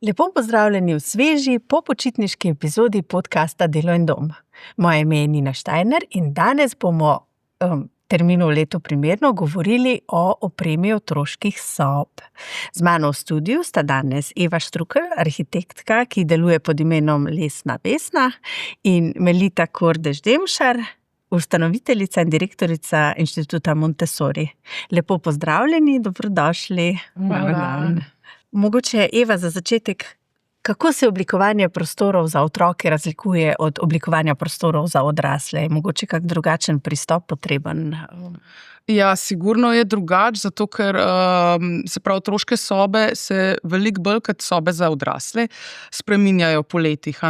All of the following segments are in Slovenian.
Lepo pozdravljeni v sveži popočitniški epizodi podcasta Delo in dom. Moje ime je Nina Štajner in danes bomo terminu leto primerno govorili o opremi otroških sob. Z mano v studiu sta danes Eva Štrukelj, arhitektka, ki deluje pod imenom Lesna Vesna, in Melita Kordež-Demšar, ustanoviteljica in direktorica Inštituta Montessori. Lepo pozdravljeni, dobrodošli. Hvala. Mogoče, Eva, za začetek, kako se oblikovanje prostorov za otroke razlikuje od oblikovanja prostorov za odrasle? Je mogoče kak drugačen pristop potreben? Ja, sigurno je drugače, zato ker se pravi, otroške sobe se veliko bolj kot sobe za odrasle spreminjajo po letih.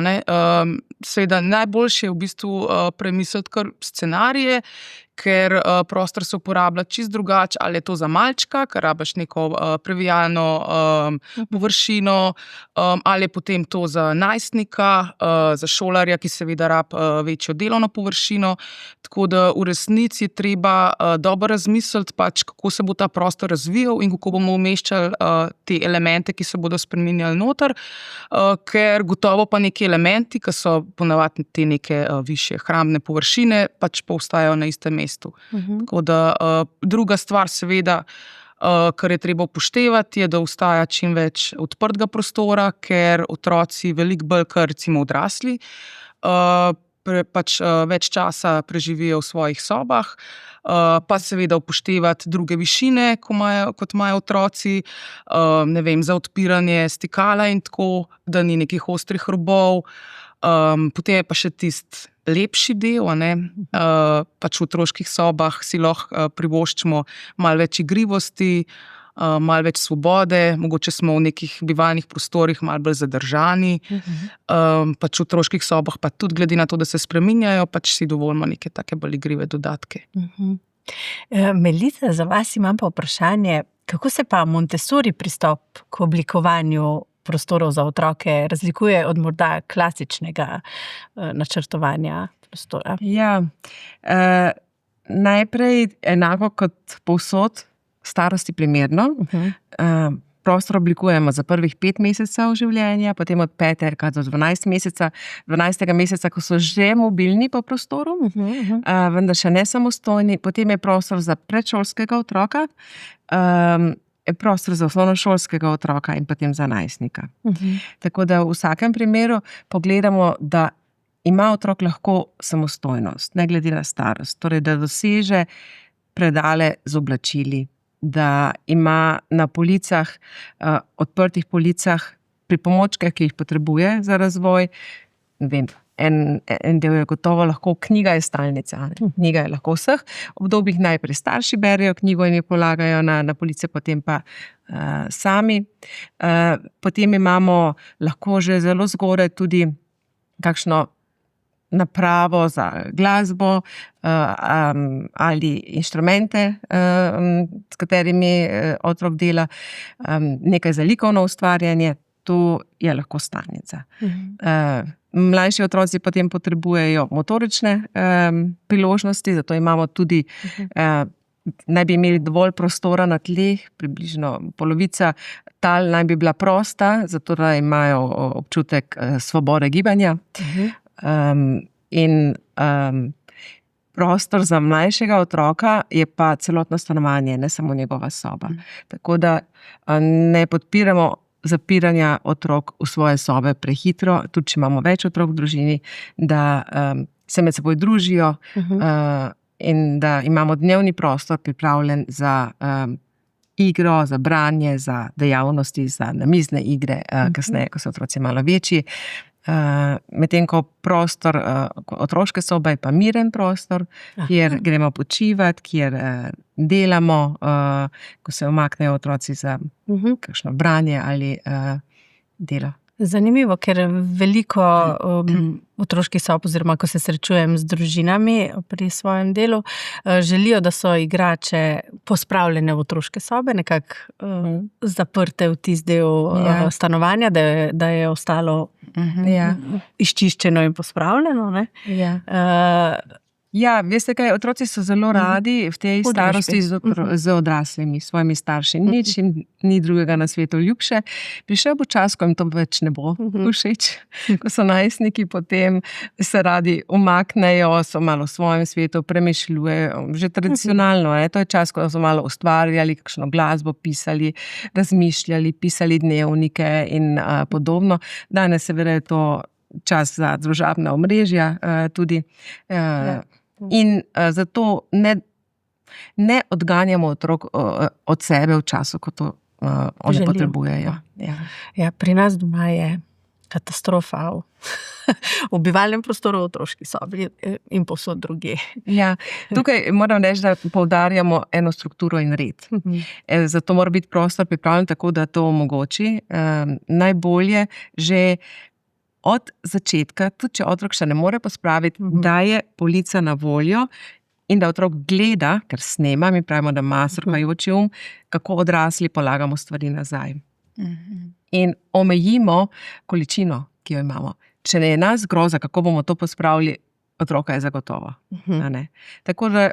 Seveda najboljše je v bistvu premisliti kar scenarije, ker prostor se uporablja čisto drugače, ali je to za malčka, ker rabiš neko previjalno površino, ali je potem to za najstnika, za šolarja, ki seveda rab večjo delovno površino. Tako da v resnici je treba dobro razmisliti, kako se bo ta prostor razvijal in kako bomo umeščali te elemente, ki se bodo spreminjali noter, ker gotovo pa neki elementi, ki so ponavadi te neke višje hrambne površine, pa ostajajo na istem mestu. Tako da druga stvar seveda, kar je treba upoštevati, je, da ostaja čim več odprtega prostora, ker otroci veliko bolj kot recimo odrasli več časa preživijo v svojih sobah, pa seveda upoštevati druge višine, kot imajo otroci, ne vem, za odpiranje stikala in tako, da ni nekih ostrih robov. Potem je pa še tisti lepši del, v otroških sobah si lahko privoščimo malo več igrivosti, malo več svobode, mogoče smo v nekih bivalnih prostorih malo bolj zadržani. V otroških sobah pa tudi glede na to, da se spreminjajo, si dovolimo neke take bolj igrive dodatke. Melita, za vas imam pa vprašanje, kako se pa Montessori pristop k oblikovanju prostorov za otroke razlikuje od morda klasičnega načrtovanja prostora? Ja, najprej enako kot povsod, starosti primerno. Prostor oblikujemo za prvih 5 mesecev življenja, potem od 5 do 12 meseca. 12. meseca, ko so že mobilni po prostoru, vendar še ne samostojni. Potem je prostor za predšolskega otroka, prostor za osnovnošolskega otroka in potem za najstnika. Tako da v vsakem primeru pogledamo, da ima otrok lahko samostojnost, ne glede na starost. Torej, da doseže predale z oblačili, da ima na policah, odprtih policah pripomočke, ki jih potrebuje za razvoj. Ne vem, en del je gotovo lahko, knjiga je stalnica. Knjiga je lahko v vseh obdobjih, najprej starši berejo knjigo in jo polagajo na police, potem pa sami. Potem imamo lahko že zelo zgodaj tudi kakšno napravo za glasbo ali inštrumente, s katerimi otrok dela, nekaj za likovno ustvarjanje, to je lahko stalnica. Mlajši otroci potem potrebujejo motorične priložnosti, zato imamo tudi, naj bi imeli dovolj prostora na tleh, približno polovica tal naj bi bila prosta, zato da imajo občutek svobode gibanja. In prostor za mlajšega otroka je pa celotno stanovanje, ne samo njegova soba. Tako da ne podpiramo zapiranja otrok v svoje sobe prehitro, tudi če imamo več otrok v družini, da se med seboj družijo in da imamo dnevni prostor pripravljen za igro, za branje, za dejavnosti, za namizne igre, kasneje, ko so otroci malo večji. Medtem ko prostor otroške sobe je pa miren prostor, kjer gremo počivati, kjer delamo, ko se umaknejo otroci za kakšno branje ali delo. Zanimivo, ker veliko otroških sob, oziroma ko se srečujem z družinami pri svojem delu, želijo, da so igrače pospravljene v otroške sobe, nekako zaprte v tisti del stanovanja, da je ostalo izčiščeno in pospravljeno. Ja, veste kaj, otroci so zelo radi v tej starosti z odraslimi, svojimi starši. Nič jim ni drugega na svetu ljubše. Prišel bo čas, ko jim to več ne bo všeč. Ko so najstniki, potem se radi umaknejo, so malo v svojem svetu, premišljujejo. Že tradicionalno, to je čas, ko so malo ustvarjali, kakšno glasbo pisali, razmišljali, pisali dnevnike in podobno. Danes seveda je to čas za družabna omrežja tudi. In zato ne odganjamo otrok od sebe v času, ko to oni potrebujejo. Ja, pri nas doma je katastrofa v bivalnem prostoru, v otroški sobi in povsod drugje. Ja, tukaj moram reči, da poudarjamo eno strukturo in red. Zato mora biti prostor pripravljen tako, da to omogoči. Najbolje že od začetka, tudi če otrok še ne more pospraviti, da je polica na voljo in da otrok gleda, ker snema, mi pravimo, da ima srkajoči kako odrasli polagamo stvari nazaj. In omejimo količino, ki jo imamo. Če ne je nas groza, kako bomo to pospravili, otroka je zagotovo. Tako da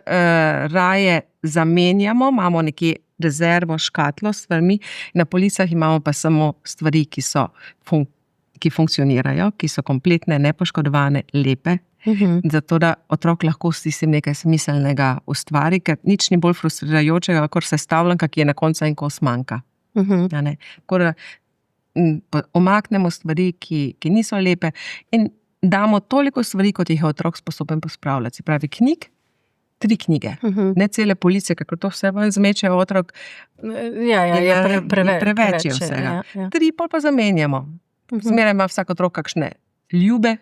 raje zamenjamo, imamo nekje rezervo, škatlo s stvarmi, na policah imamo pa samo stvari, ki funkcionirajo, ki so kompletne, nepoškodovane, lepe, zato da otrok lahko s tistim nekaj smiselnega ustvari, ker nič ni bolj frustrirajočega, kot sestavljanka, ki je na koncu en kos manjka. Tako da omaknemo stvari, ki niso lepe in damo toliko stvari, kot jih je otrok sposoben pospravljati. Se pravi, knjig, 3 knjige, ne cele police, kako to vse zmeče otrok. Preveč je vsega. 3 pol pa zamenjamo. Zmeraj ima vsak otrok kakšne ljube,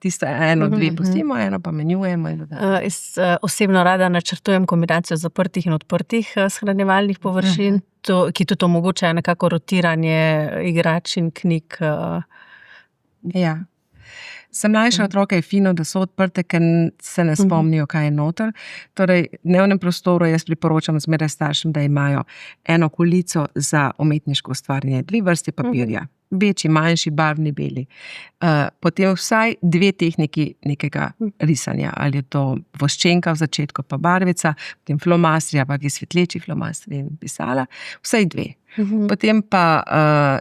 tiste 1, 2 pustimo, 1 pa menjujemo. Osebno rada načrtujem kombinacijo zaprtih in odprtih shranjevalnih površin, ki tudi omogočajo nekako rotiranje igrač in knjig. Ja. Za mlajše otroke je fino, da so odprte, ker se ne spomnijo, kaj je noter. Torej, v dnevnem prostoru jaz priporočam zmeraj staršem, da imajo eno kolico za umetniško ustvarjanje, 2 vrste papirja. Večji, manjši, barvni, beli. Potem vsaj 2 tehniki nekega risanja. Ali je to voščenka v začetku, pa barvica, potem flomasterja, pa ki svetleči flomasteri in pisala. Vsaj 2. Potem pa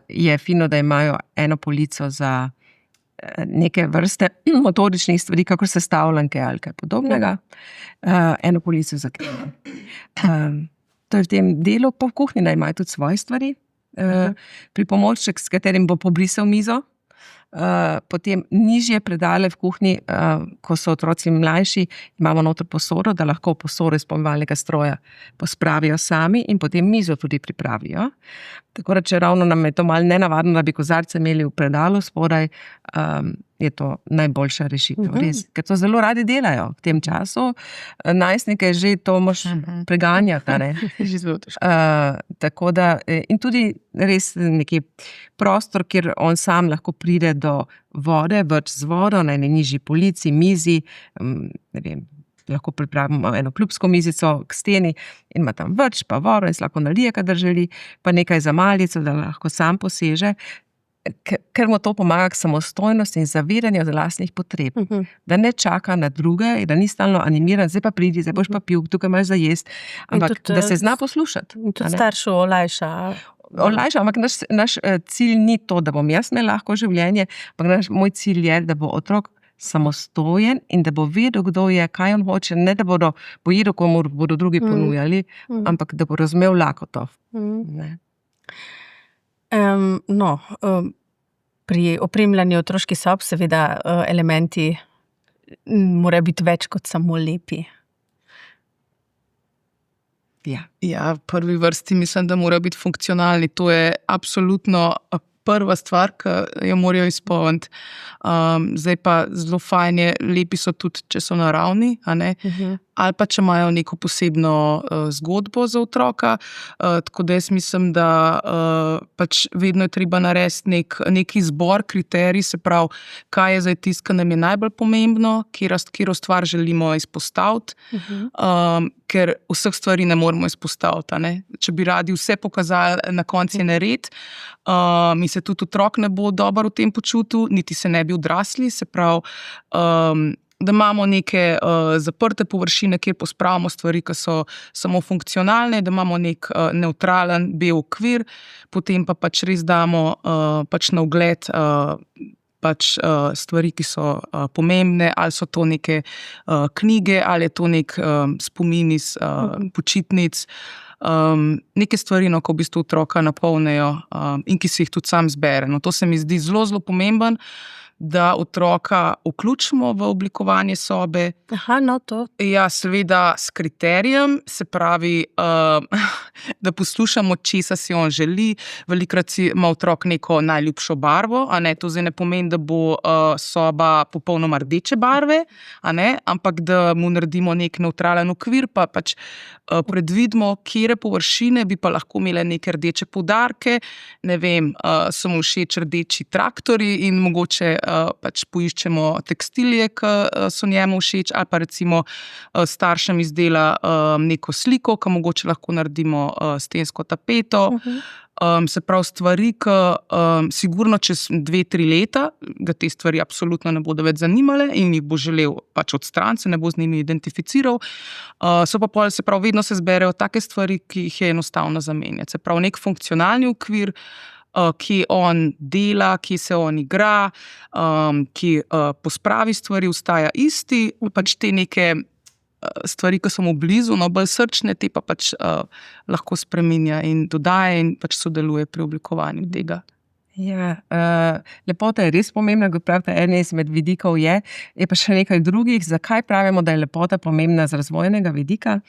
je fino, da imajo eno polico za neke vrste motoričnih stvari, kakor sestavljanke ali kaj podobnega. Eno polico za knjigo. To je v tem delu, pa v kuhinji naj imajo tudi svoje stvari. Pripomoček, s katerim bo pobrisal mizo. Potem nižje predale v kuhinji, ko so otroci mlajši, imamo noter posodo, da lahko posodo iz pomivalnega stroja pospravijo sami in potem mizo tudi pripravijo. Tako da, če ravno nam je to malo nenavadno, da bi kozarce imeli v predalu spodaj, je to najboljša rešitev. Res, ker to zelo radi delajo v tem času. Najstnike že to moš preganjati. Že zelo težko. Tako da, in tudi res neki prostor, kjer on sam lahko pride do vode, vrč z vodo, na eni nižji polici, mizi, ne vem, lahko pripravimo eno klubsko mizico k steni in ima tam vrč, pa vodo in se lahko nalije, kadar želi, pa nekaj za malico, da lahko sam poseže, ker mu to pomaga k samostojnosti in zavedanju za lastnih potreb. Da ne čaka na druge, da ni stalno animiran, zdaj pa pridi, zdaj boš pa pil, tukaj imaš za jest, ampak tudi, da se zna poslušati. In tudi staršu olajša. Ampak naš cilj ni to, da bom jaz imel lahko življenje, ampak moj cilj je, da bo otrok samostojen in da bo vedel, kdo je, kaj on hoče, ne da bodo pojedel, ko mu bodo drugi ponujali, ampak da bo razumel lakoto. Pri opremljanju otroških sob seveda elementi morajo biti več kot samo lepi. Ja, v prvi vrsti mislim, da morajo biti funkcionalni. To je absolutno prva stvar, ki jo morajo izpolniti. Zdaj pa zelo fajn je, lepi so tudi, če so naravni, a ne? Ali pa če imajo neko posebno zgodbo za otroka. Tako da jaz mislim, da pač vedno je treba narediti nek izbor, kriterij, se pravi, kaj je zdaj tisto, kar nam je najbolj pomembno, katero stvar želimo izpostaviti, ker vseh stvari ne moremo izpostaviti. A ne? Če bi radi vse pokazali, na koncu je nered, mi se tudi otrok ne bo dobro v tem počutil, niti se ne bi odrasli, se pravi, da imamo neke zaprte površine, kjer pospravimo stvari, ki so samo funkcionalne, da imamo nek nevtralen bel okvir, potem pa pač res damo pač na ogled pač stvari, ki so pomembne, ali so to neke knjige, ali je to nek spomin iz počitnic, neke stvari, no, ko v bistvu otroka napolnejo in ki si jih tudi sam zbere. No, to se mi zdi zelo, zelo pomemben, da otroka vključimo v oblikovanje sobe. Aha, no to. Ja, seveda s kriterijem, se pravi, da poslušamo, česa si on želi. Velikokrat ima otrok neko najljubšo barvo, a ne, to zdaj ne pomeni, da bo soba popolnoma rdeče barve, a ne, ampak da mu naredimo nek nevtralen okvir, pa pač predvidimo, kjere površine bi pa lahko imele neke rdeče poudarke, ne vem, so mu všeč rdeči traktorji in mogoče pač poiščemo tekstilje, ki so njemu všeč, ali pa recimo staršem izdela neko sliko, ki mogoče lahko naredimo stensko tapeto. Se pravi stvari, ki sigurno čez 2-3 leta ga te stvari absolutno ne bodo več zanimale in jih bo želel pač odstraniti, se ne bo z njimi identificiral. So pa pol, se pravi, vedno se zberejo take stvari, ki jih je enostavno zamenjati. Se pravi, nek funkcionalni okvir, ki on dela, ki se on igra, ki pospravi stvari, ostaja isti, pač te neke stvari, ki so mu blizu, no bolj srčne, te pa pač lahko spreminja in dodaja in pač sodeluje pri oblikovanju tega. Ja, lepota je res pomembna, kot pravite, eden izmed vidikov je pa še nekaj drugih. Zakaj pravimo, da je lepota pomembna z razvojnega vidika?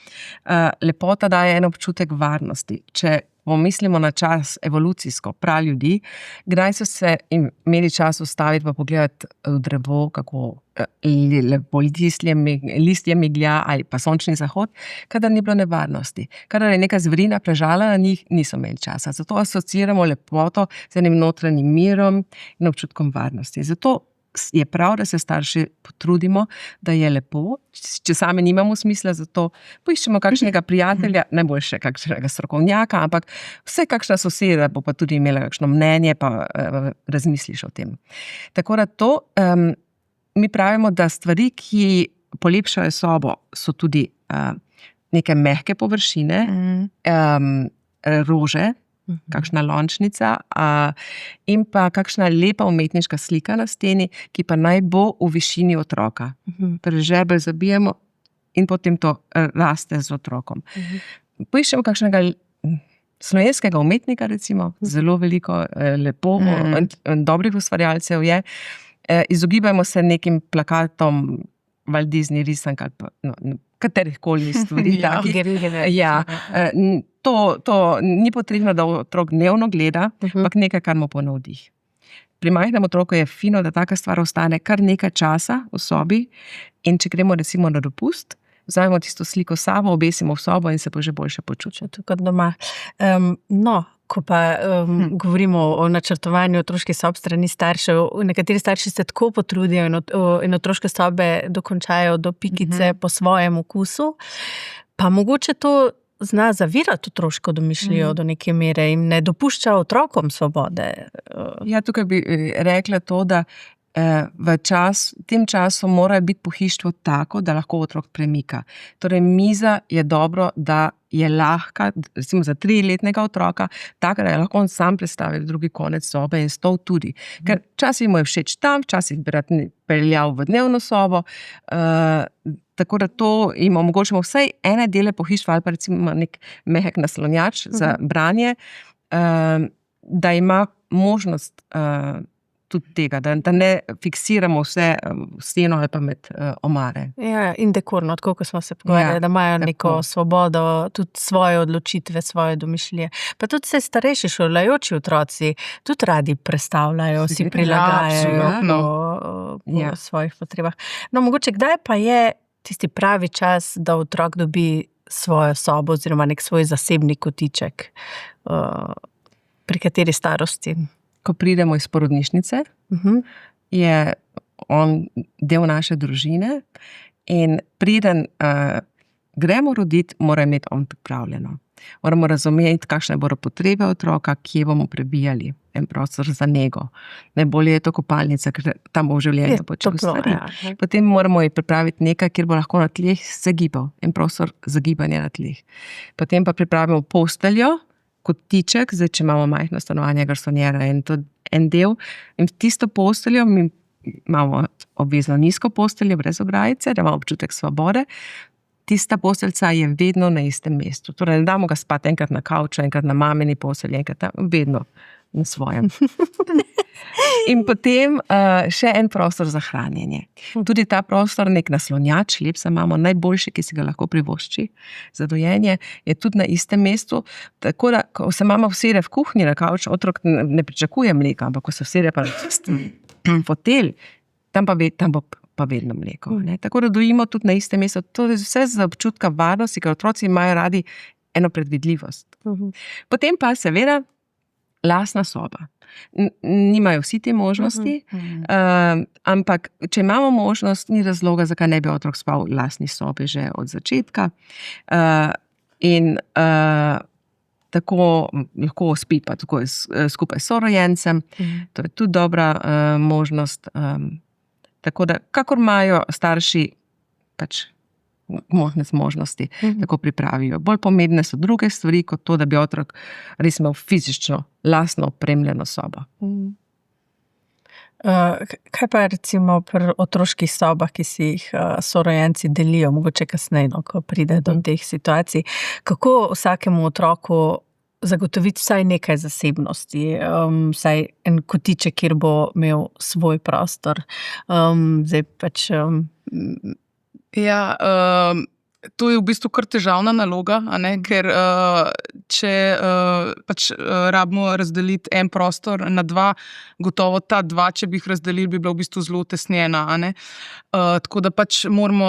Lepota daje en občutek varnosti. Če pomislimo na čas evolucijsko, praljudi, kdaj so se imeli čas ustaviti pa pogledati v drevo, kako lepo listje miglja ali pa sončni zahod, kadar ni bilo nevarnosti. Kadar je neka zverina prežala na njih, niso imeli časa. Zato asociiramo lepoto z enim notranjim mirom in občutkom varnosti. Zato je prav, da se starši potrudimo, da je lepo. Če sami nimamo smisla za to, poiščemo kakšnega prijatelja, najboljše kakšnega strokovnjaka, ampak vse kakšna soseda bo pa tudi imela kakšno mnenje, pa razmisliš o tem. Tako da to, mi pravimo, da stvari, ki polepšajo sobo, so tudi neke mehke površine, rože, kakšna lončnica in pa kakšna lepa umetniška slika na steni, ki pa naj bo v višini otroka. Torej žebelj zabijemo in potem to raste z otrokom. Poiščemo kakšnega slovenskega umetnika, recimo, zelo veliko, lepo, dobrih ustvarjalcev je. Izogibajmo se nekim plakatom Walt Disney risank ali pa katerihkoli stvari. To ni potrebno, da otrok dnevno gleda, ampak nekaj, kar mu ponavdih. Pri majhnem otroku je fino, da taka stvar ostane kar nekaj časa v sobi in če gremo recimo na dopust, vzamemo tisto sliko s sabo, obesimo v sobo in se bo že boljše počutil. Tako doma. Ko pa govorimo o načrtovanju otroških sob strani staršev, nekateri starši se tako potrudijo in otroške sobe dokončajo do pikice po svojem okusu, pa mogoče to zna zavirati otroško domišljijo do neke mere in ne dopušča otrokom svobode. Ja, tukaj bi rekla to, da v tem času mora biti pohištvo tako, da lahko otrok premika. Torej, miza je dobro, da je lahka, recimo za 3-letnega otroka, tako da je lahko on sam predstavil drugi konec sobe in stol tudi. Ker včasih mu je všeč tam, včasih bi rad peljal v dnevno sobo, tako da to jim omogočimo vsaj ene dele pohištva ali pa recimo nek mehek naslonjač za branje, da ima možnost tudi tega, da ne fiksiramo vse v steno ali pa med omare. Ja, in dekorno, tako kot smo se pogovarjali, da imajo neko svobodo, tudi svoje odločitve, svoje domišljije. Pa tudi se starejši šolajoči otroci tudi radi prestavljajo, si prilagajajo po svojih potrebah. No, mogoče kdaj pa je tisti pravi čas, da otrok dobi svojo sobo oziroma nek svoj zasebni kotiček, pri kateri starosti? Ko pridemo iz porodnišnice, je on del naše družine in preden gremo roditi, mora imeti on pripravljeno. Moramo razumeti, kakšne bodo potrebe otroka, kje bomo prebijali en prostor za nego. Najbolje je to kopalnica, ker tam bo v življenju počel stvari. Potem moramo ji pripraviti nekaj, kjer bo lahko na tleh se gibal, en prostor za gibanje na tleh. Potem pa pripravimo posteljo, kotiček, zdaj, če imamo majhno stanovanje, garsonjera in to en del, in tisto posteljo mi imamo obvezno nizko posteljo, brez ograjice, da imamo občutek svobode. Tista posteljca je vedno na istem mestu. Torej, ne damo ga spati enkrat na kavču, enkrat na mamini postelji, enkrat tam, vedno na svojem. In potem še en prostor za hranjenje. Tudi ta prostor, nek naslonjač, lep za mamo, najboljši, ki si ga lahko privošči za dojenje, je tudi na istem mestu. Tako da, ko se mama usede v kuhinji na kavč, otrok ne pričakuje mleka, ampak ko se usede pa fotelj, tam bo pa vedno mleko. Ne? Tako da dojimo tudi na istem mestu. To je vse za občutka varnosti, ker otroci imajo radi eno predvidljivost. Potem pa seveda lastna soba. Nimajo vsi te možnosti, ampak če imamo možnost, ni razloga, zakaj ne bi otrok spal v lastni sobi že od začetka. In tako lahko spi pa tako skupaj s sorojencem. To je tudi dobra možnost. Tako da, kakor imajo starši pač možnosti, tako pripravijo. Bolj pomembne so druge stvari, kot to, da bi otrok res imel fizično, lastno opremljeno sobo. Kaj pa recimo pri otroških sobah, ki si jih sorojenci delijo, mogoče kasneje, ko pride do teh situacij, kako vsakemu otroku zagotoviti vsaj nekaj zasebnosti, vsaj en kotiček, kjer bo imel svoj prostor. Zdaj pač... To je v bistvu kar težavna naloga, ker če pač rabimo razdeliti en prostor na dva, gotovo ta dva, če bi jih razdelili, bi bila v bistvu zelo tesnjena. Tako da pač moramo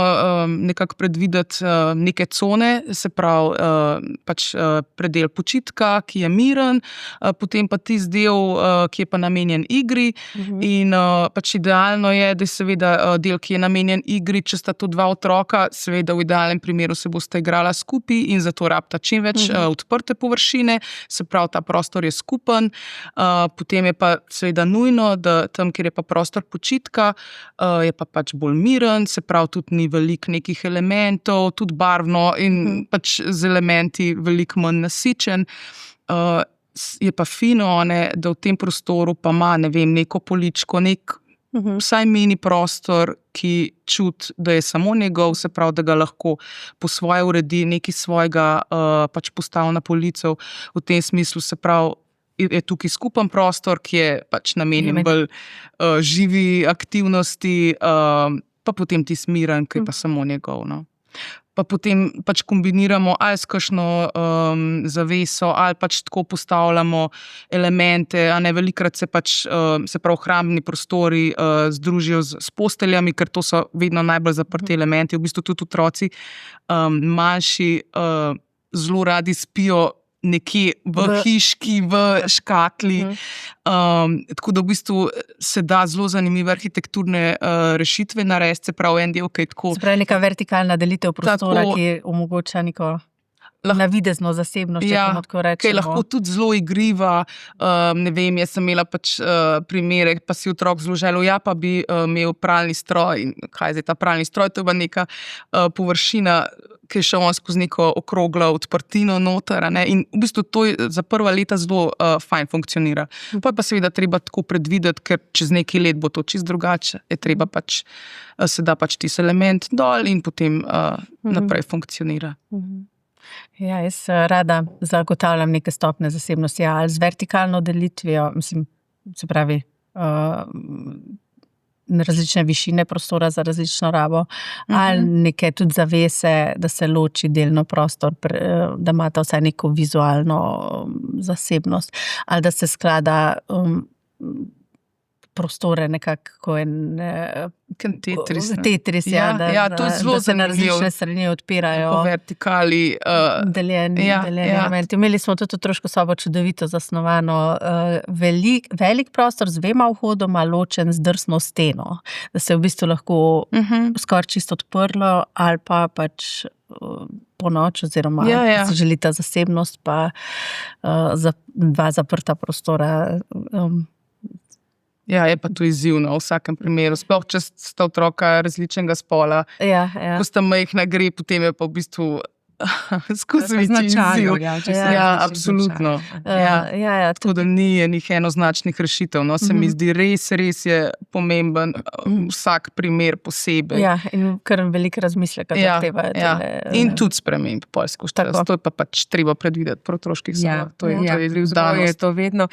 nekako predvideti neke cone, se pravi pač predel počitka, ki je miren, potem pa tisti del, ki je pa namenjen igri. In pač idealno je, da je seveda del, ki je namenjen igri, če sta to dva otroka, seveda v idealnem primeru se boste igrala skupaj in zato rabita čim več odprte površine, se pravi, ta prostor je skupen. Potem je pa seveda nujno, da tam, kjer je pa prostor počitka, je pa pač bolj miren, se pravi, tudi ni veliko nekih elementov, tudi barvno in pač z elementi veliko manj nasičen. Je pa fino, da v tem prostoru pa ima, ne vem, neko poličko, vsaj mini prostor, ki čuti, da je samo njegov, se pravi, da ga lahko po svoje uredi, nekaj svojega pač postavi na polico. V tem smislu, se pravi, je tukaj skupen prostor, ki je pač namenjen bolj živi aktivnosti, pa potem ti smiren, ki je pa samo njegov. Pa potem pač kombiniramo ali s kakšno zaveso, ali pač tako postavljamo elemente, velikokrat se pač, se pravi, hrambni prostori združijo s posteljami, ker to so vedno najbolj zaprti elementi. V bistvu tudi otroci manjši zelo radi spijo nekje v hiški, v škatli. Tako da v bistvu se da zelo zanimive arhitekturne rešitve narediti, se pravi, en del, ki je tako... Se pravi, neka vertikalna delitev prostora, ki omogoča neko navidezno zasebnost, če tako rečemo. Ki je lahko tudi zelo igriva. Ne vem, jaz sem imela pač primere, pa si otrok zelo želel, pa bi imel pralni stroj. In kaj je zdaj ta pralni stroj? To je neka površina, ki je šel on skozi neko okroglo odprtino noter. In v bistvu to za prva leta zelo fajn funkcionira. Pa je pa seveda treba tako predvideti, ker čez nekaj let bo to čisto drugače. Je treba pač, se da pač tisti element dol in potem naprej funkcionira. Ja, jaz rada zagotavljam neke stopnje zasebnosti, ali z vertikalno delitvijo, mislim, se pravi, različne višine prostora za različno rabo, ali neke tudi zavese, da se loči delno prostor, da imata vsaj neko vizualno zasebnost, ali da se sklada prostore nekako Tetris, to je zelo da se na zanimivo. različne strani odpirajo. Po vertikali. Deljeni elementi. Imeli smo tudi otroško sobo čudovito zasnovano, velik prostor z 2 vhodoma, ločen z drsno steno, da se je v bistvu lahko skoraj čisto odprlo ali pa pač po noč oziroma se želita zasebnost pa 2 zaprta prostora. Je pa to izzivno v vsakem primeru, sploh če sta otroka različnega spola. Ko sta majhna gre, potem je pa v bistvu skozi večji izziv. Absolutno. Tako da ni enih enoznačnih rešitev. No, se mi zdi res je pomemben vsak primer posebej. In kar veliko razmisleka zahtevajo. In tudi sprememb poskušati. To je pa pač treba predvideti pri otroških sobah. To je danost. To vedno.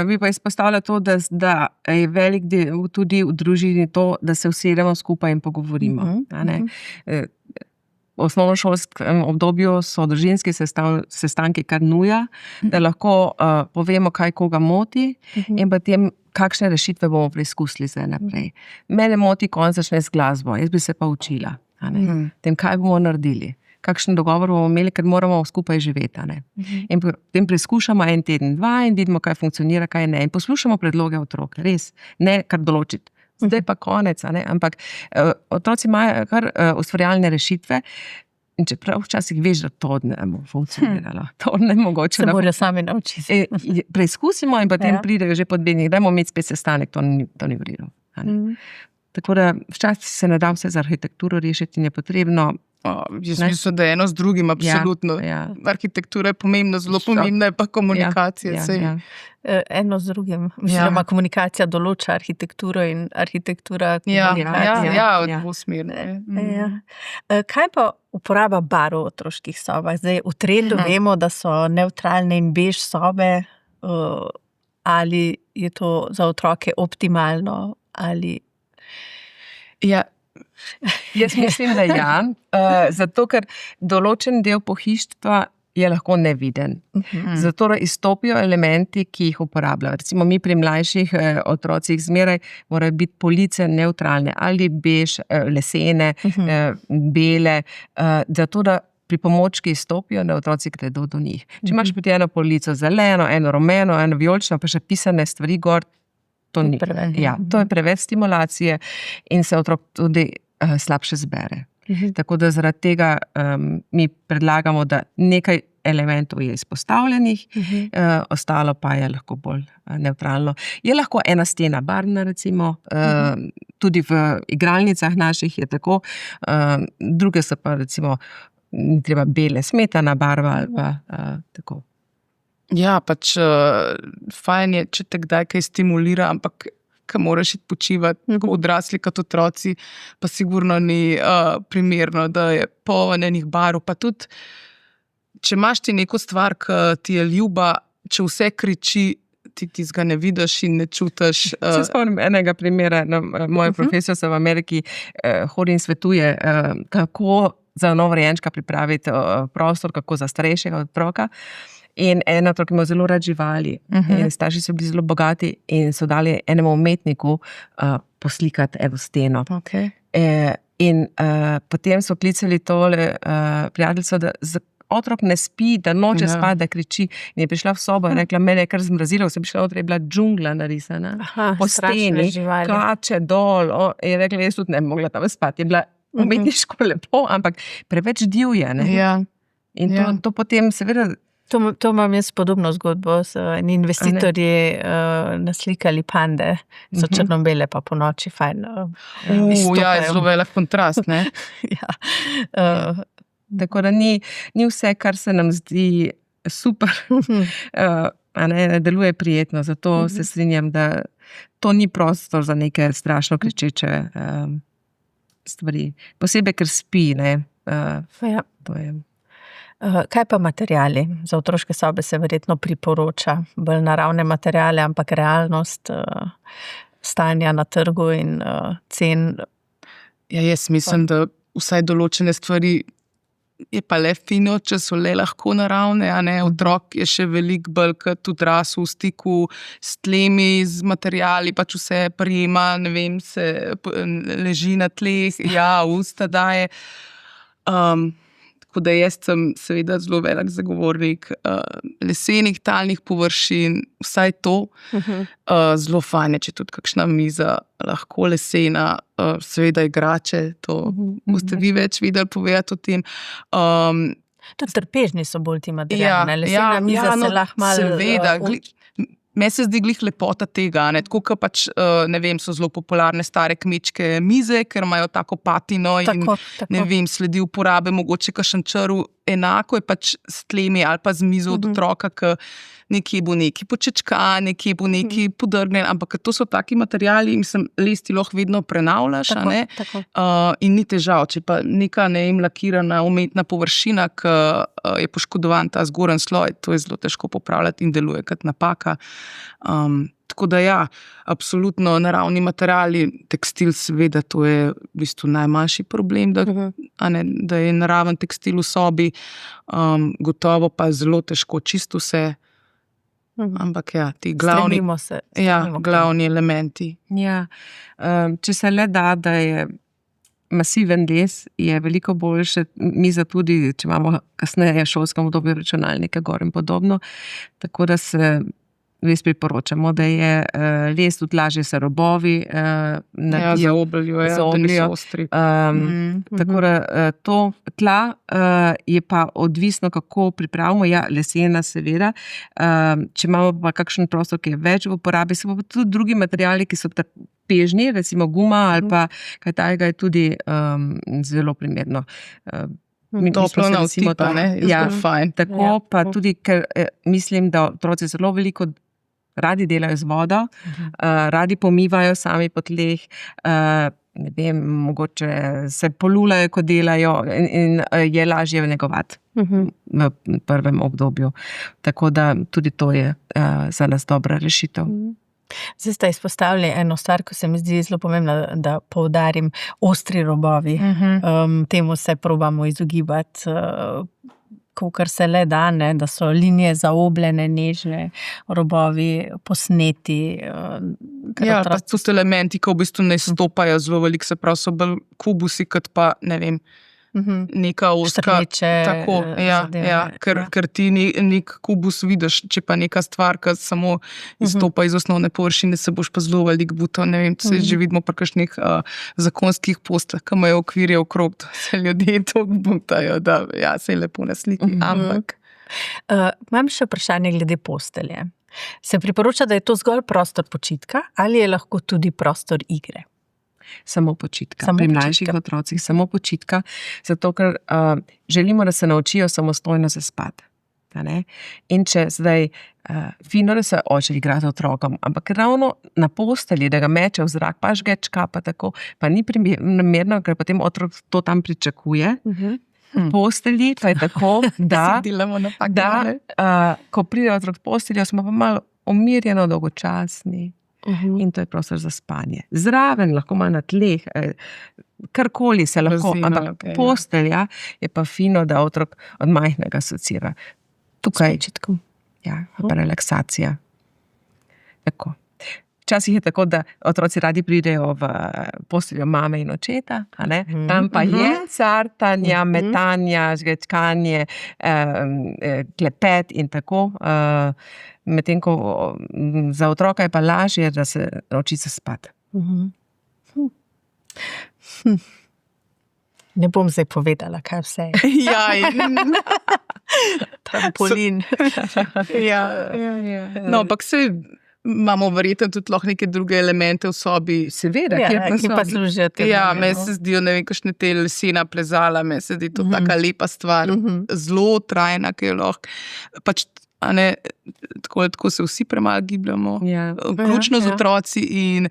Vi pa izpostavlja to, da je velik del tudi v družini to, da se usedemo skupaj in pogovorimo. V osnovnošolskem obdobju so družinski sestanki kar nuja, da lahko povemo, kaj koga moti in potem kakšne rešitve bomo preizkusili zdaj naprej. Mene moti, ko on začne z glasbo, jaz bi se pa učila. Tem, kaj bomo naredili, kakšen dogovor bomo imeli, ker moramo skupaj živeti. In potem preizkušamo 1 teden, 2 in vidimo, kaj funkcionira, kaj ne. In poslušamo predloge otrok, res, ne kar določiti. Zdaj pa konec, ampak otroci imajo kar ustvarjalne rešitve in čeprav včasih veš, da to ne bo funkcioniralo. To ne mogoče. Se morajo sami naučiti. Preizkusimo in potem pridejo že po 2 dneh, dajmo imeti spet sestanek, to ni v redu. Tako da včasih se ne da vse za arhitekturo rešiti in je potrebno. Jaz mislim, da je eno z drugim, absolutno. Arhitektura je pomembna, zelo pomembna je pa komunikacija. Eno z drugim. Mislim, da komunikacija določa arhitekturo in arhitektura komunikacija. Dvosmerno. Kaj pa uporaba barv v otroških sobah? Zdaj v trendu vemo, da so nevtralne in bež sobe, ali je to za otroke optimalno, ali... Jaz mislim, da zato, ker določen del pohištva je lahko neviden. Zato izstopijo elementi, ki jih uporabljajo. Recimo mi pri mlajših otrocih zmeraj morajo biti police nevtralne, ali bež, lesene, bele, zato da pripomočki izstopijo, da otroci gredo do njih. Če imaš potem eno polico zeleno, eno rumeno, eno vijolično, pa še pisane stvari gor, to je preveč stimulacije in se otrok tudi slabše zbere. Tako da zaradi tega mi predlagamo, da nekaj elementov je izpostavljenih, ostalo pa je lahko bolj nevtralno. Je lahko ena stena barvna, recimo, tudi v igralnicah naših je tako, druge so pa recimo treba bele, smetana barva ali pa tako. Pač fajn je, če te kdaj kaj stimulira, ampak ko moraš iti počivati, ko odrasli kot otroci, pa sigurno ni primerno, da je poln enih barv. Pa tudi, če imaš ti neko stvar, ki ti je ljuba, če vse kriči, ti ga ne vidiš in ne čutiš. Se spomnim enega primera, moja profesorica v Ameriki hodi in svetuje, kako za novorojenčka pripraviti prostor, kako za starejšega otroka. In en otrok ima zelo rad živali. In starši so bili zelo bogati in so dali enemu umetniku poslikati eno steno. In potem so klicali tole prijateljico, da otrok ne spi, da noče spati, da kriči. In je prišla v sobo in rekla, mene je kar zmrazilo, sem prišla noter, je bila džungla narisana. Po steni, kače dol. In je rekla, jaz tudi ne bi mogla tam spati. Je bila umetniško lepo, ampak preveč divje. In to potem seveda... To imam jaz podobno zgodbo, so investitorji naslikali pande, so črno-bele pa po noči fajn je zelo velik kontrast, ne? Tako da ni vse, kar se nam zdi super, ne deluje prijetno, zato se strinjam, da to ni prostor za neke strašno kričeče stvari. Posebej, ker spi, ne? To je... Kaj pa materiali? Za otroške sobe se verjetno priporoča bolj naravne materiale, ampak realnost stanja na trgu in cen. Jaz mislim, da vsaj določene stvari je pa le fino, če so le lahko naravne, a ne, otrok je še veliko bolj kot odrasel v stiku s tlemi, z materiali, pač vse prijema, ne vem, se leži na tleh, usta daje. Tako da jaz sem seveda zelo velik zagovornik lesenih talnih površin, vsaj to. Zelo fajn je, če tudi kakšna miza lahko lesena, seveda igrače, to boste vi več videli povedati o tem. Tudi trpežni so bolj ti materiali, lesena miza se lahko malo... Seveda, meni se zdi glih lepota tega, ne, tako kot pač, ne vem, so zelo popularne stare kmečke mize, ker imajo tako patino in ne vem, sledi uporabe, mogoče kakšen črv, enako je pač s tlemi ali pa z mizo od otroka, ki nekje bo neki počečkan, nekje bo neki podrgnjen, ampak to so taki materiali, mislim, les ti lahko vedno prenavljaš, in ni težav, če pa neka lakirana umetna površina, ki je poškodovan ta zgoren sloj, to je zelo težko popravljati in deluje kot napaka. Tako da absolutno naravni materiali, tekstil seveda, to je v bistvu najmanjši problem, da je naraven tekstil v sobi, gotovo pa zelo težko čisto vse, ampak ti glavni elementi. Če se le da je masiven les, je veliko boljše, miza tudi, če imamo kasneje šolskem obdobju računalnike gor in podobno, tako da se res priporočamo, da je les tudi lažje se robovi zaobljajo, da niso ostri. Tako da to tla je pa odvisno, kako pripravimo. Lesena seveda. Če imamo pa kakšen prostor, ki je več v uporabi, se pa tudi drugi materiali, ki so trpežni, recimo guma ali pa kaj takega je tudi zelo primerno. Toplo na vtipa, je fajn. Tako pa tudi, ker mislim, da otroci zelo veliko radi delajo z vodo, radi pomivajo sami po tleh, ne vem, mogoče se polulajo, ko delajo in je lažje negovati v prvem obdobju. Tako da tudi to je za nas dobra rešitev. Zdaj ste izpostavili eno stvar, ko se mi zdi zelo pomembno, da poudarim, ostri robovi. Temu se probamo izogibati, kolikor se le da, da so linije zaobljene, nežne, robovi posneti. Pa tudi elementi, ki v bistvu ne stopajo zelo veliko, se pravi, so bolj kubusi, kot pa, ne vem, neka ostra. Tako, ker ti nek kubus vidiš, če pa neka stvar, ki samo izstopa iz osnovne površine, se boš pa zelo veliko butal, ne vem, se že vidimo pri kakšnih zakonskih postah, ki imajo okvirje okrog, da se ljudje to butajo, da se je lepo na sliki, ampak. Imam še vprašanje glede postelje. Se priporoča, da je to zgolj prostor počitka ali je lahko tudi prostor igre? Samo počitka. Pri mlajših otrocih samo počitka, zato ker želimo, da se naučijo samostojno zaspati. In če zdaj fino, da se oče igrati otrokom, ampak ravno na postelji, da ga meče v zrak, pa žgečka, pa tako, pa ni primerno, ker potem otrok to tam pričakuje. Postelji pa je tako, da ko pride otrok v posteljo, smo pa malo umirjeno dolgočasni. In to je prostor za spanje. Zraven lahko ima na tleh, karkoli se lahko, ampak postelja je pa fino, da otrok od majhnega asociira. Tukaj pa relaksacija. Tako. Včasih je tako, da otroci radi pridejo v posteljo mame in očeta, tam pa je cartanja, metanja, žgečkanje, klepet in tako. Medtem ko za otroka je pa lažje, da se nauči zaspati. Ne bom zdaj povedala, kaj vse je. Trampolin. No, ampak se imamo verjetno tudi lahko neke druge elemente v sobi. Seveda, ki pa služijo tega. Meni se zdijo, ne vem, kakšne te lesena plezala, meni se zdi to taka lepa stvar, zelo trajna, ki je lahko, pač, tako se vsi premalo gibljamo, vključno z otroci in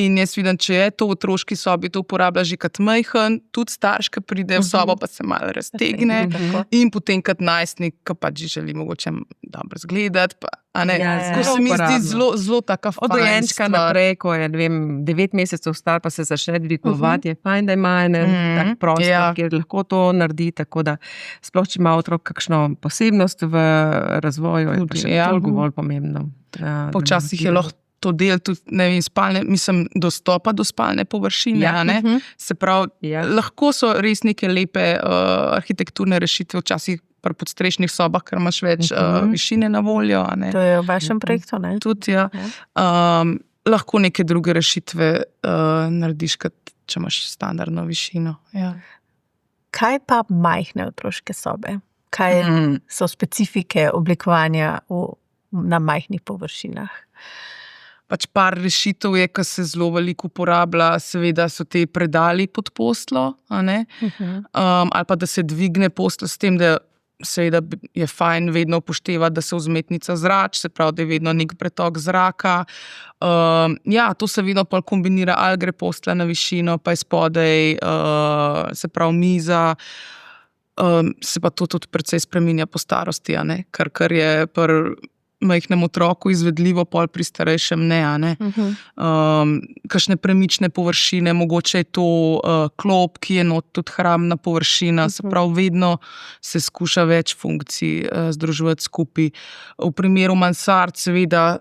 In jaz vidim, če je to v otroški sobi, to uporablja že kot majhen, tudi starš, ki pride v sobo, pa se malo raztegne. In potem kot najstnik, ki pač želi mogoče dobro izgledati. Ko se mi zdi zelo taka od dojenčka naprej, ko je 9 mesecev star, pa se začne dvigovati, je fajn, da ima tak prostor, kjer lahko to naredi. Tako da sploh, če ima otrok kakšno posebnost v razvoju, je pa še toliko bolj pomembno. Včasih je lahko to del tudi, dostopa do spalne površine. Se pravi, lahko so res neke lepe arhitekturne rešitve, včasih pri podstrešnih sobah, ker imaš več višine na voljo. To je v vašem projektu, ne? Tudi, ja. Lahko neke druge rešitve narediš, kot če imaš standardno višino. Ja. Kaj pa majhne otroške sobe? Kaj so specifike oblikovanja na majhnih površinah? Pač par rešitev je, ki se zelo veliko uporablja, seveda so te predali pod postlo, ali pa da se dvigne postelja s tem, da seveda je fajn vedno upoštevati, da se vzmetnica zrači, se pravi, da je vedno nek pretok zraka. To se vedno pol kombinira, ali gre postelja na višino, pa je spodaj, se pravi, miza. Se pa to tudi precej spreminja po starosti, kar je pri majhnem otroku izvedljivo, pol pri starejšem ne. Kakšne premične površine, mogoče je to klop, ki je not tudi hramna površina, se pravi, vedno se skuša več funkcij združevati skupaj. V primeru mansard seveda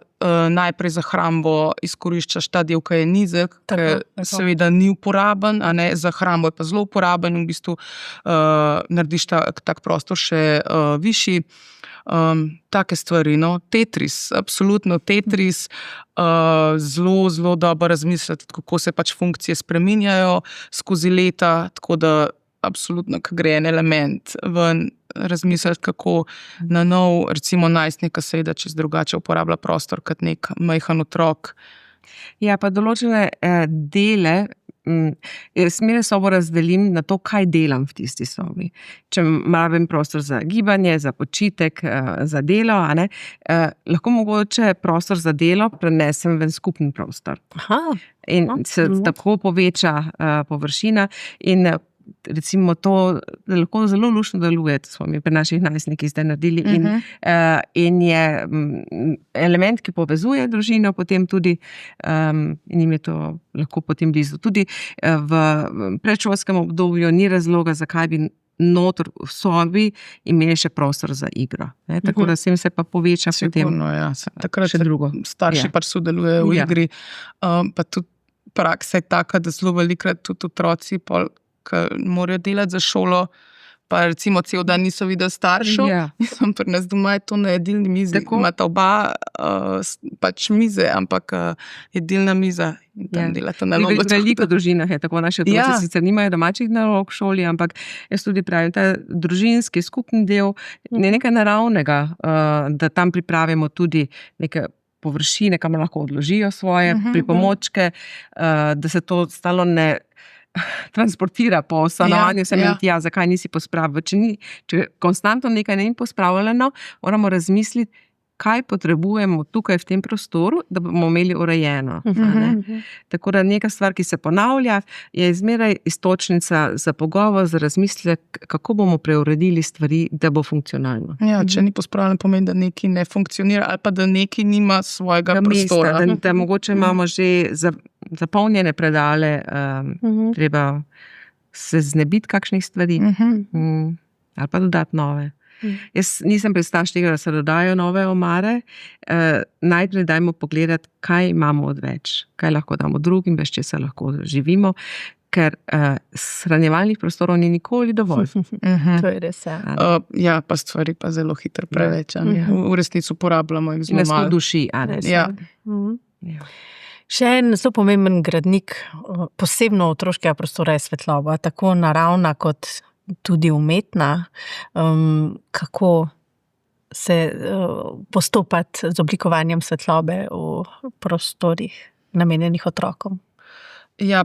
najprej za hrambo izkoriščaš ta del, ki je nizek, ki seveda ni uporaben, za hrambo je pa zelo uporaben in v bistvu narediš tak prostor še višji. Take stvari, Tetris, absolutno Tetris, zelo dobro razmisliti, kako se pač funkcije spreminjajo skozi leta, tako da absolutno, ko gre en element ven, razmisliti, kako na nov, recimo najstnika seveda čez drugače uporablja prostor kot nek majhen otrok. Ja, pa določene dele, jaz mere sobo razdelim na to, kaj delam v tisti sobi. Če rabim prostor za gibanje, za počitek, za delo, lahko mogoče prostor za delo prenesem v skupen prostor. In se tako poveča površina in recimo to lahko zelo luštno deluje, to smo mi pri naših najstnikih zdaj naredili in je element, ki povezuje družino potem tudi in jim je to lahko potem blizu. Tudi v predšolskem obdobju ni razloga, zakaj bi noter v sobi imeli še prostor za igro. Tako da se pa poveča sigurno, potem takrat še drugo. Starši pač sodelujejo v igri, pa tudi praksa je taka, da zelo velikrat tudi otroci ki morajo delati za šolo, pa recimo cel dan niso videli staršev, pri nas doma je to na jedilni mizi. Imata oba pač mize, ampak jedilna miza in tam delata nalogo. V veliko družinah je tako, naši otroci sicer nimajo domačih nalog v šoli, ampak jaz tudi pravim, ta družinski skupni del je nekaj naravnega, da tam pripravimo tudi neke površine, kam lahko odložijo svoje pripomočke, da se to stalno ne transportira po stanovanju, zakaj nisi pospravil. Če konstantno nekaj ni pospravljeno, moramo razmisliti, kaj potrebujemo tukaj v tem prostoru, da bomo imeli urejeno. Tako da neka stvar, ki se ponavlja, je zmeraj iztočnica za pogovor, za razmislek, kako bomo preuredili stvari, da bo funkcionalno. Če ni pospravljeno, pomeni, da nekaj ne funkcionira ali pa da nekaj nima svojega prostora. Da mogoče imamo že zapolnjene predale, treba se znebiti kakšnih stvari ali pa dodati nove. Jaz nisem predstavljaš tega, da se dodajo nove omare. Najprej dajmo pogledati, kaj imamo odveč, kaj lahko damo drugim, bez česa lahko živimo, ker shranjevalnih prostorov ni nikoli dovolj. To je res, pa stvari pa zelo hitro preveč. V resnici uporabljamo jih zelo malo. Nas to duši, Še en zelo pomemben gradnik posebno otroškega prostora je svetloba, tako naravna kot tudi umetna. Kako se postopati z oblikovanjem svetlobe v prostorih namenjenih otrokom?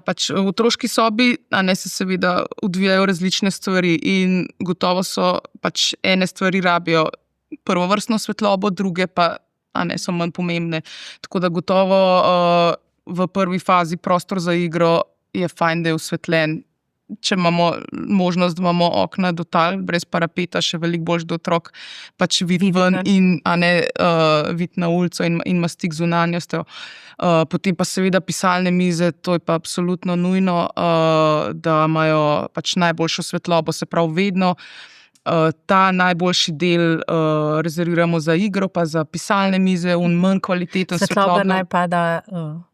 Pač v otroški sobi se seveda odvijajo različne stvari in gotovo so pač ene stvari rabijo prvovrstno svetlobo, druge pa so manj pomembne. Tako da gotovo v prvi fazi prostor za igro, je fajn, da je osvetljen. Če imamo možnost, da imamo okna do tal, brez parapeta, še veliko boljš, da otrok pač vidi ven in vidi na ulico in ima stik z zunanjostjo. Potem pa seveda pisalne mize, to je pa absolutno nujno, da imajo pač najboljšo svetlobo, se pravi vedno. Ta najboljši del rezerviramo za igro, pa za pisalne mize, manj kvaliteten svetloba naj pada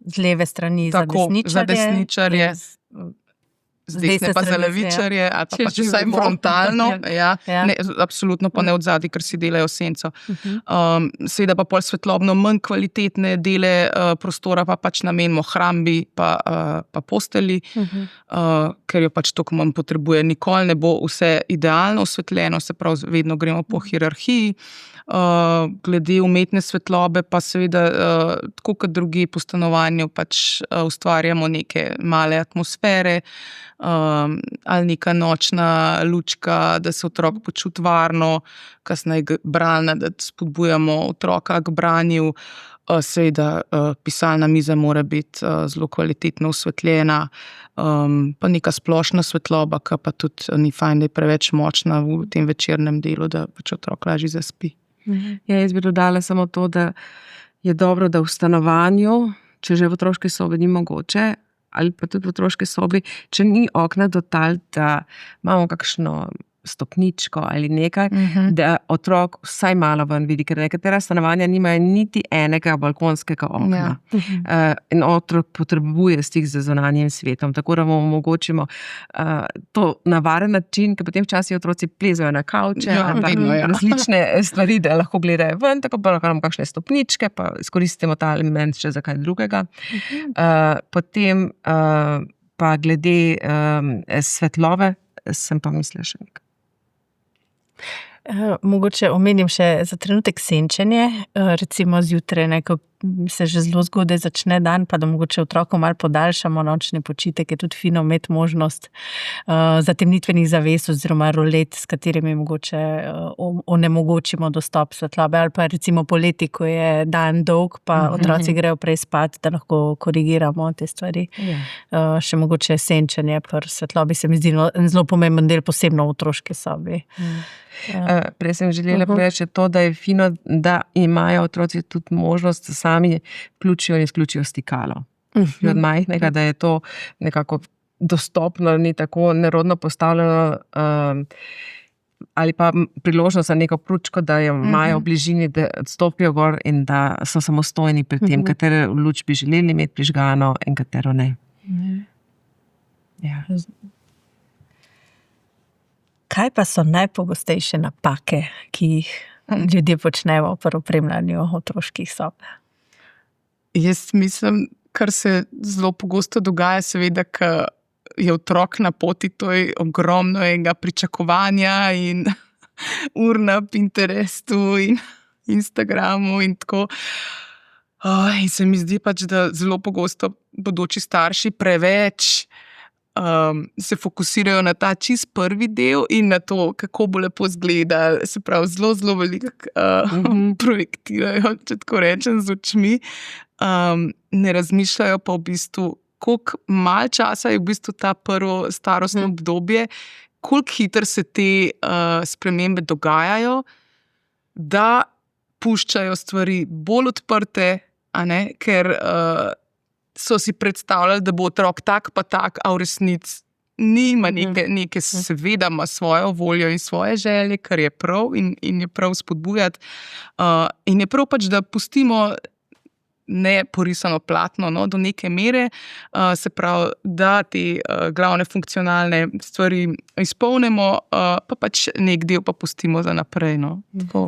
z leve strani za desničarje. Z desne pa za levičarje, ali pa če vsaj frontalno. Ne, absolutno pa ne od zadaj, ker si delajo senco. Seveda pa pol svetlobno manj kvalitetne dele prostora pa pač namenimo hrambi pa posteli, ker jo pač toliko manj potrebuje. Nikoli ne bo vse idealno osvetljeno, se pravi, vedno gremo po hierarhiji. Glede umetne svetlobe pa seveda tako kot drugi po stanovanju pač ustvarjamo neke male atmosfere ali neka nočna lučka, da se otrok počuti varno, kasneje bralna, da spodbujamo otroka k branju. Seveda pisalna miza mora biti zelo kvalitetno osvetljena, pa neka splošna svetloba, ki pa tudi ni fajn, da je preveč močna v tem večernem delu, da pač otrok lažje zaspi. Ja, jaz bi dodala samo to, da je dobro, da v stanovanju, če že v otroški sobi ni mogoče, ali pa tudi v otroški sobi, če ni okna do tal, da imamo kakšno stopničko ali nekaj, da otrok vsaj malo ven vidi, ker nekatera stanovanja nimajo niti enega balkonskega okna. In otrok potrebuje stik z zunanjim svetom, tako da mu omogočimo to na varen način, ker potem včasih otroci plezajo na kavče, različne stvari, da lahko gledajo ven, tako pa lahko imamo kakšne stopničke, pa izkoristimo ta element še za kaj drugega. Potem pa glede svetlobe, sem pa mislila še nekaj. Mogoče omenim še za trenutek senčenje, recimo zjutraj, ko se že zelo zgodaj začne dan, pa da mogoče otrokom malo podaljšamo nočni počitek, je tudi fino imeti možnost zatemnitvenih zaves oziroma rolet, s katerimi mogoče onemogočimo dostop svetlobe, ali pa recimo poleti, ko je dan dolg, pa otroci grejo prej spat, da lahko korigiramo te stvari. Še mogoče senčenje pri svetlobi se mi zdi zelo pomemben del, posebno v otroški sobi. Prej sem želela povedati to, da je fino, da imajo otroci tudi možnost, da sami vključijo in izključijo stikalo. Od majhnega, da je to nekako dostopno, ni tako nerodno postavljeno, ali pa priložnost za neko pručko, da jo imajo v bližini, da odstopijo gor in da so samostojni pri tem, katero luč bi želeli imeti prižgano in katero ne. Ja. Kaj pa so najpogostejše napake, ki jih ljudje počnejo pri opremljanju otroških sob? Jaz mislim, kar se zelo pogosto dogaja, seveda, ko je otrok na poti, to je ogromno enega pričakovanja in ur na Pinterestu in Instagramu in tako. In se mi zdi pač, da zelo pogosto bodoči starši preveč se fokusirajo na ta čist prvi del in na to, kako bo lepo izgledal, se pravi, zelo veliko projektirajo, če tako rečem, z očmi. Ne razmišljajo pa v bistvu, koliko malo časa je v bistvu ta prvo starostno obdobje, koliko hitro se te spremembe dogajajo, da puščajo stvari bolj odprte, ker so si predstavljali, da bo otrok tak pa tak, a v resnici nima neke seveda ima svojo voljo in svoje želje, kar je prav in je prav spodbujati. In je prav pač, da pustimo ne porisano platno, do neke mere, se pravi, da te glavne funkcionalne stvari izpolnimo, pa pač nek del pa pustimo za naprej.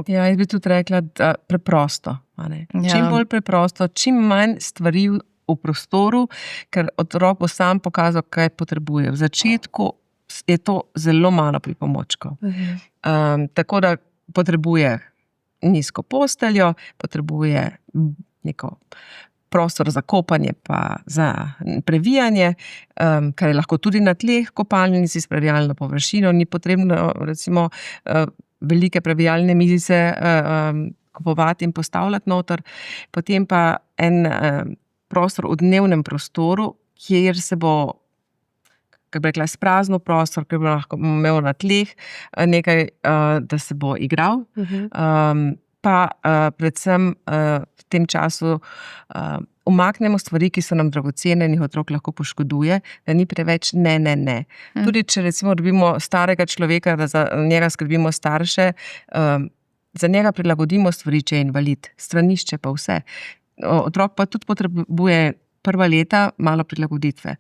Ja, jaz bi tudi rekla, da preprosto. Čim bolj preprosto, čim manj stvari v prostoru, ker otrok bo sam pokazal, kaj potrebuje. V začetku je to zelo malo pripomočkov. Tako da potrebuje nizko posteljo, potrebuje neko prostor za kopanje pa za previjanje, kar je lahko tudi na tleh kopalnici s previjalno površino. Ni potrebno recimo velike previjalne mizice kupovati in postavljati noter. Potem pa prostor v dnevnem prostoru, kjer se bo, kako bi rekla, sprazno prostor, ki bo lahko imel na tleh nekaj, da se bo igral. Pa predvsem v tem času umaknemo stvari, ki so nam dragocene in jih otrok lahko poškoduje, da ni preveč ne. Tudi če recimo dobimo starega človeka, da za njega skrbimo starše, za njega prilagodimo stvari, če je invalid, stranišče pa vse. Otrok pa tudi potrebuje prva leta malo prilagoditve.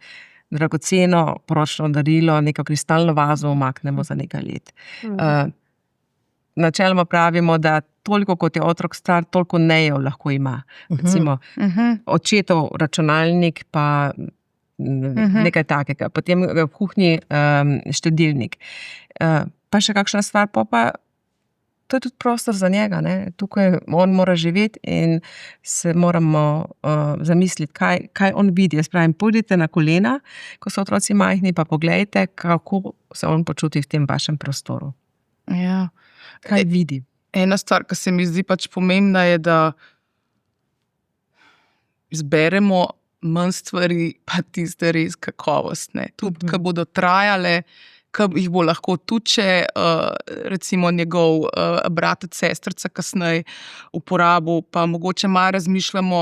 Dragoceno poročno darilo, neko kristalno vazo umaknemo za nekaj let. Načeloma pravimo, da toliko kot je otrok star, toliko nejev lahko ima. Recimo očetov računalnik pa nekaj takega. Potem v kuhinji štedilnik. Pa še kakšna stvar, pa to je tudi prostor za njega. Ne? Tukaj on mora živeti in se moramo zamisliti, kaj on vidi. Jaz pravim, pojdite na kolena, ko so otroci majhni, pa poglejte, kako se on počuti v tem vašem prostoru. Ja. Kaj vidi? Ena stvar, ki se mi zdi pač pomembna, je, da izberemo manj stvari, pa tiste res kakovostne. Tudi, ki bodo trajale, ki jih bo lahko tuče, recimo njegov bratec, sestrica kasneje uporabil, pa mogoče malo razmišljamo,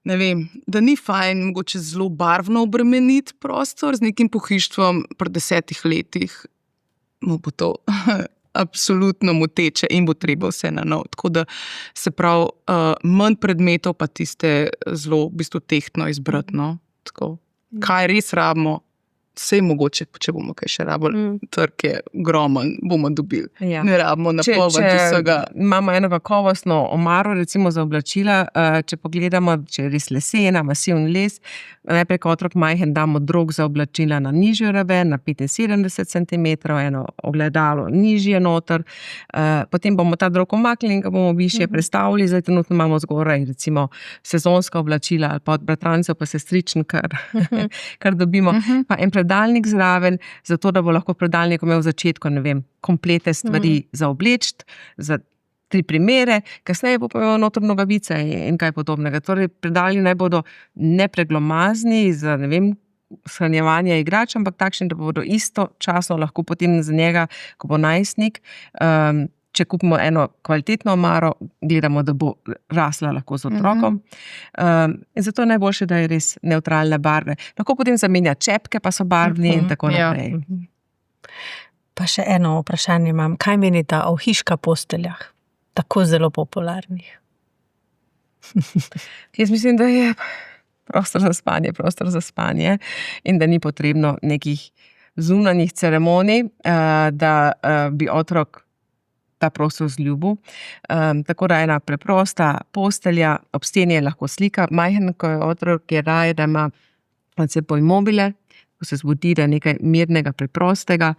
ne vem, da ni fajn mogoče zelo barvno obremeniti prostor z nekim pohištvom pri 10 letih. Mu bo to absolutno moteče in bo treba vse na novo. Tako da se pravi, manj predmetov pa tiste zelo v bistvu tehtno izbrati. No? Tako, kaj res rabimo, vse mogoče, če bomo kaj še rabili, trg je ogromen, bomo dobili. Ja. Ne rabimo napovedi vsega. Imamo eno kakovostno omaro, recimo za oblačila, če pogledamo, če je res lesena, masivni les, najprej kot otrok majhen damo drog za oblačila na nižjo raven, na 75 cm, eno ogledalo nižje noter, potem bomo ta drog omaknili in ga bomo višje prestavili, zdaj trenutno imamo zgoraj recimo sezonska oblačila ali pa od bratrancev pa sestričen, kar dobimo, pa en predalnik zraven, zato da bo lahko predalnik imel v začetku, ne vem, komplete stvari za obleči, za 3 primere, kasneje bo pa imel noter nogavice in kaj podobnega. Torej, predalji naj bodo nepreglomazni za, ne vem, shranjevanje igrač, ampak takšni, da bodo istočasno lahko potem za njega, ko bo najstnik, če kupimo eno kvalitetno omaro, gledamo, da bo rasla lahko z otrokom. In zato je najboljše, da je res nevtralne barve. Lahko potem zamenja čepke, pa so barvni in tako naprej. Pa še eno vprašanje imam. Kaj menite o hiška posteljah? Tako zelo popularnih. Jaz mislim, da je prostor za spanje in da ni potrebno nekih zunanjih ceremonij, da bi otrok ta prostor zljubil. Tako da ena preprosta postelja, ob steni je lahko slika, majhen, ko je otrok, je raje, da ima med seboj mobile, ko se zbudi, da je nekaj mirnega, preprostega,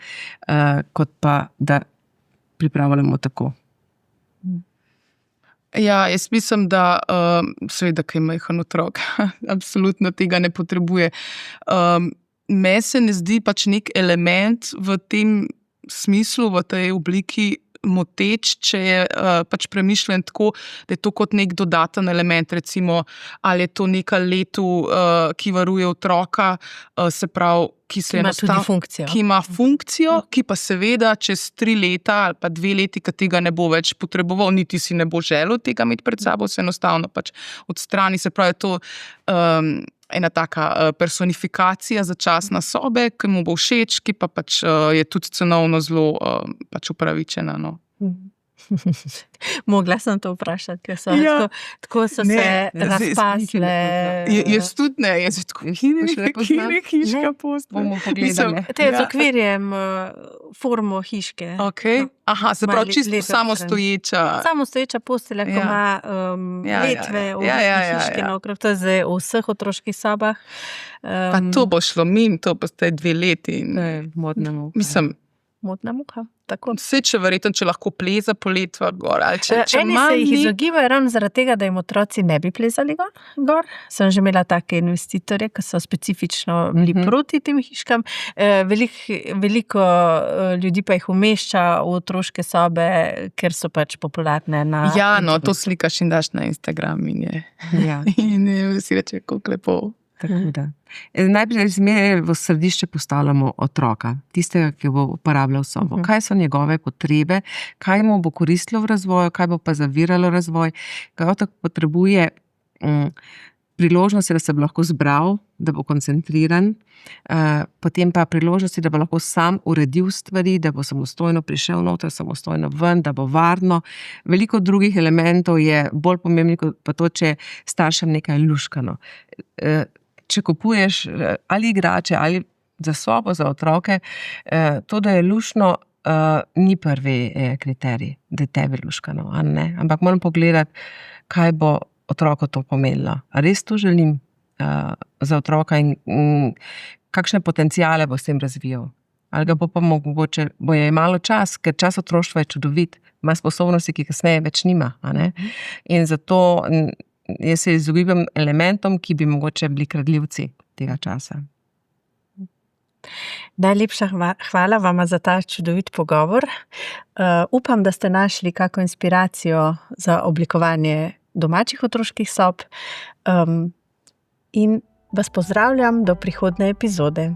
kot pa, da pripravljamo tako. Ja, jaz mislim, da seveda, kaj majhen otrok, absolutno tega ne potrebuje. Meni se ne zdi pač nek element v tem smislu, v tej obliki moteč, če je pač premišljen tako, da je to kot nek dodaten element, recimo, ali je to neka letu, ki varuje otroka, se pravi, ki ima funkcijo, ki pa seveda čez 3 leta ali pa 2 leti, ki tega ne bo več potreboval, niti si ne bo želel tega imeti pred sabo, se enostavno pač odstrani, se pravi, to ena taka personifikacija začasna sobe, ki mu bo všeč, ki pa pač je tudi cenovno zelo pač upravičena. No. Mogla sem to vprašati, ker so tako so se razpasle. Jaz tudi ne, jaz tako, kjer hiška postelja? Bomo pogledali. Te z okvirjem formo hiške. Okay. Aha, se pravi čisto samostoječa. Samostoječa postelja, ko ima letve hiške naokrog. To je zdaj v vseh otroških sobah. Pa to bo šlo mimo, to pa ste 2 leti. Modnemu. Mislim, modna muha. Tako. Vse, če lahko pleza poletva gor. Ali če Eni se jih izogibajo ravno zaradi tega, da jim otroci ne bi plezali gor. Sem že imela take investitorje, ki so specifično bili proti tem hiškam. Veliko ljudi pa jih umešča v otroške sobe, ker so pač popularne na... Ja, no, to slikaš in daš na Instagram in je. Ja. In vsi reče, koliko lepo. Tako da. Najprej zmeraj v središče postavljamo otroka, tistega, ki bo uporabljal sobo. Kaj so njegove potrebe, kaj mu bo koristilo v razvoju, kaj bo pa zaviralo razvoj, kaj otrok potrebuje priložnosti, da se bo lahko zbral, da bo koncentriran, potem pa priložnosti, da bo lahko sam uredil stvari, da bo samostojno prišel noter, samostojno ven, da bo varno. Veliko drugih elementov je bolj pomembnih kot pa to, če je staršem nekaj luškano. Če kupuješ ali igrače ali za sobo, za otroke, to, da je lušno, ni prvi kriterij, da je tebi luškano, ali ne? Ampak moram pogledati, kaj bo otroku to pomenilo. A res to želim za otroka in kakšne potencijale bo s tem razvijal? Ali ga bo pa mogoče, bo je malo čas, ker čas otroštva je čudovit, ima sposobnosti, ki kasneje več nima, a ne? In zato jaz se izogibam elementom, ki bi mogoče bili kradljivci tega časa. Najlepša hvala vama za ta čudovit pogovor. Upam, da ste našli kako inspiracijo za oblikovanje domačih otroških sob in vas pozdravljam do prihodnje epizode.